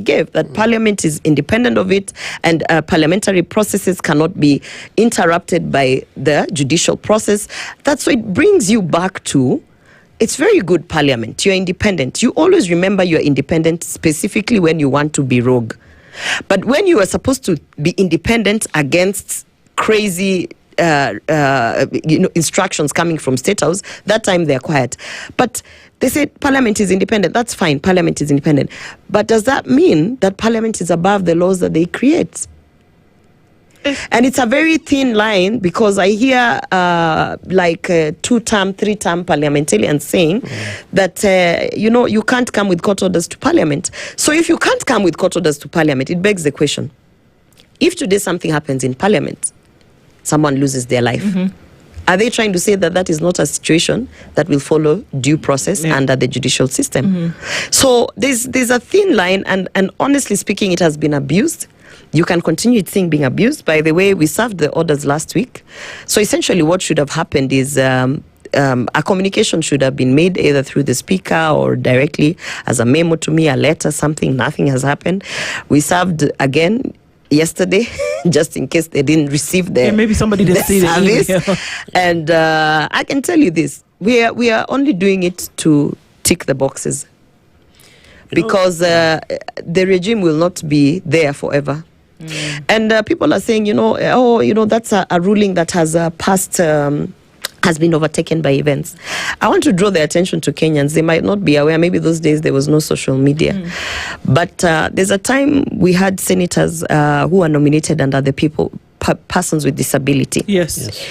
gave, that Parliament is independent of it, and parliamentary processes cannot be interrupted by the judicial process. That's why it brings you back to, it's very good Parliament. You're independent. You always remember you're independent, specifically when you want to be rogue. But when you are supposed to be independent against crazy instructions coming from State House, that time they're quiet. But they said Parliament is independent. That's fine. Parliament is independent. But does that mean that Parliament is above the laws that they create? And it's a very thin line, because I hear like 2-term, 3-term parliamentarians saying that, you can't come with court orders to Parliament. So if you can't come with court orders to Parliament, it begs the question, if today something happens in Parliament, someone loses their life, are they trying to say that that is not a situation that will follow due process under the judicial system? So there's a thin line, and honestly speaking, it has been abused. You can continue seeing being abused. By the way, we served the orders last week. So essentially what should have happened is a communication should have been made either through the speaker or directly as a memo to me, a letter, something. Nothing has happened. We served again yesterday, just in case they didn't receive maybe somebody didn't see the email. And I can tell you this, we are only doing it to tick the boxes, because the regime will not be there forever. And people are saying, that's a ruling that has passed, has been overtaken by events. I want to draw their attention to Kenyans. They might not be aware. Maybe those days there was no social media. But there's a time we had senators who are nominated under the persons with disability. Yes.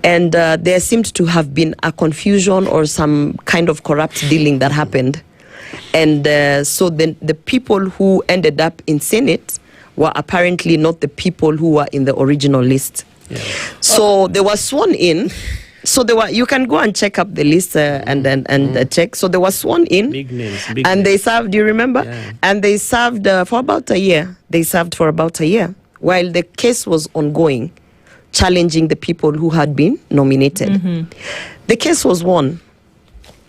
And there seemed to have been a confusion or some kind of corrupt dealing that happened. And so then the people who ended up in Senate were apparently not the people who were in the original list. So they were sworn in. So you can go and check up the list and check. So they were sworn in. Big names. They served, do you remember? Yeah. And they served for about a year. While the case was ongoing, challenging the people who had been nominated. The case was won.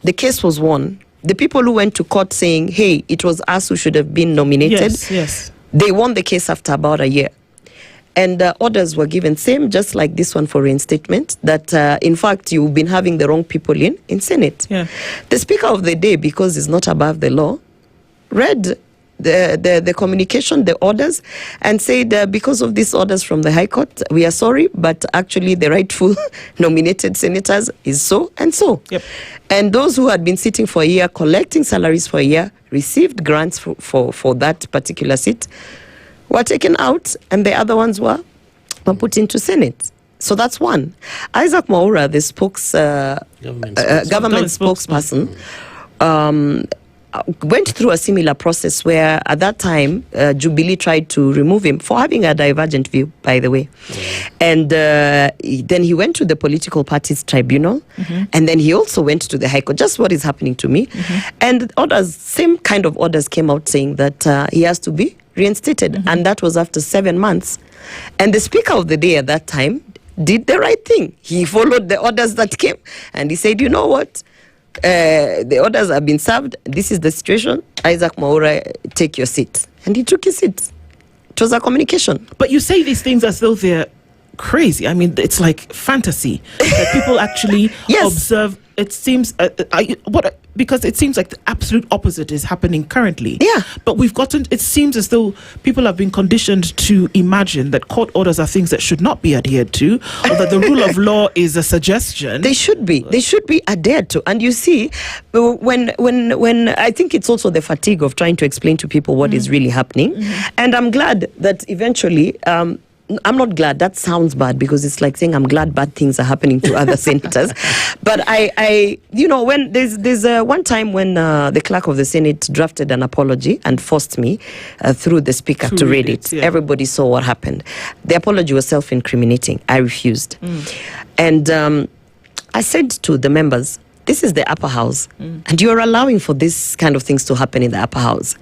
The people who went to court saying, hey, it was us who should have been nominated. Yes. They won the case after about a year. And orders were given, same just like this one for reinstatement, that in fact you've been having the wrong people in Senate. Yeah. The Speaker of the day, because it's not above the law, read the communication, the orders, and said because of these orders from the High Court, we are sorry, but actually the rightful nominated senators is so and so. Yep. And those who had been sitting for a year, collecting salaries for a year, received grants for that particular seat, were taken out, and the other ones were put into Senate. So that's one. Isaac Mwaura, the government spokesperson, went through a similar process where at that time Jubilee tried to remove him for having a divergent view, by the way. And then he went to the political parties tribunal, and then he also went to the High Court, just what is happening to me. And orders, same kind of orders came out saying that he has to be reinstated, and that was after 7 months. And the Speaker of the day at that time did the right thing. He followed the orders that came, and he said, you know what? The orders have been served. This is the situation. Isaac Mwaura, take your seat. And he took his seat. It was a communication. But you say these things as though they're crazy. I mean, it's like fantasy that people actually observe. It seems because it seems like the absolute opposite is happening currently. Yeah. But it seems as though people have been conditioned to imagine that court orders are things that should not be adhered to, or that the rule of law is a suggestion. They should be adhered to. And you see, when I think it's also the fatigue of trying to explain to people what is really happening. And I'm glad that eventually, I'm not glad. That sounds bad, because it's like saying I'm glad bad things are happening to other senators. But when there's one time when the clerk of the Senate drafted an apology and forced me through the speaker to read it. Yeah. Everybody saw what happened. The apology was self-incriminating. I refused. And I said to the members, this is the upper house, and you're allowing for this kind of things to happen in the upper house.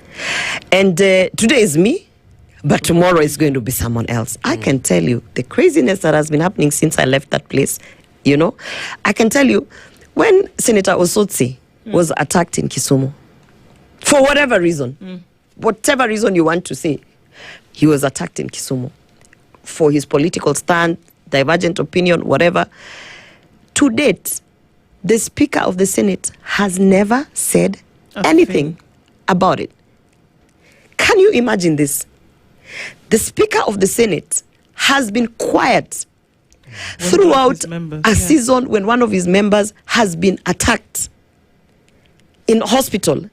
And today is me, but tomorrow is going to be someone else. I can tell you the craziness that has been happening since I left that place. I can tell you, when Senator Osotsi was attacked in Kisumu, for whatever reason, whatever reason you want to say, he was attacked in Kisumu for his political stand, divergent opinion, whatever. To date, the Speaker of the Senate has never said anything about it. Can you imagine this? The Speaker of the Senate has been quiet throughout a season when one of his members has been attacked in hospital.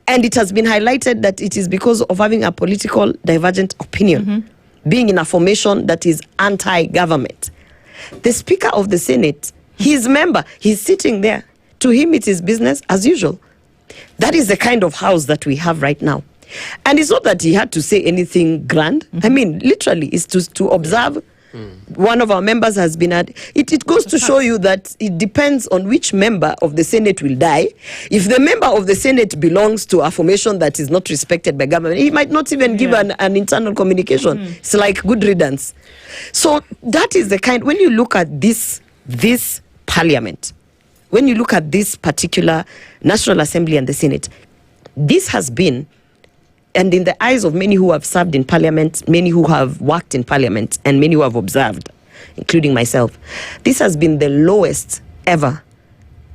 And it has been highlighted that it is because of having a political divergent opinion, being in a formation that is anti-government. The Speaker of the Senate, his member, he's sitting there. To him, it is business as usual. That is the kind of house that we have right now. And it's not that he had to say anything grand. I mean, literally, it's to observe. One of our members has been at it goes to show you that it depends on which member of the Senate will die. If the member of the Senate belongs to a formation that is not respected by government, he might not even give an internal communication. It's like good riddance. So that is the kind, when you look at this parliament, when you look at this particular National Assembly and the Senate, this has been, and in the eyes of many who have served in parliament, many who have worked in parliament, and many who have observed, including myself, this has been the lowest ever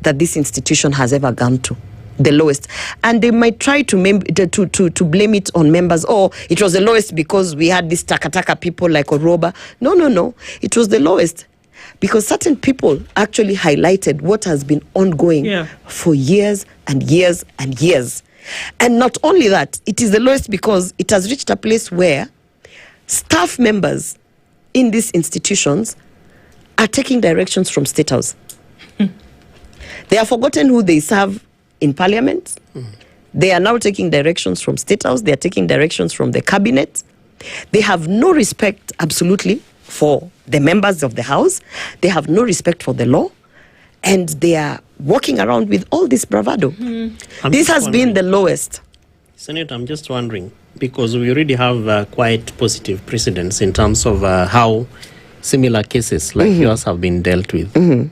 that this institution has ever gone to. The lowest. And they might try to blame it on members. Oh, it was the lowest because we had these taka people like Orwoba. No. It was the lowest because certain people actually highlighted what has been ongoing for years and years and years. And not only that, it is the lowest because it has reached a place where staff members in these institutions are taking directions from State House. They have forgotten who they serve in Parliament. They are now taking directions from State House. They are taking directions from the Cabinet. They have no respect, absolutely, for the members of the House. They have no respect for the law. And they are walking around with all this bravado. This has been the lowest. Senator, I'm just wondering, because we already have quite positive precedents in terms of how similar cases like yours have been dealt with.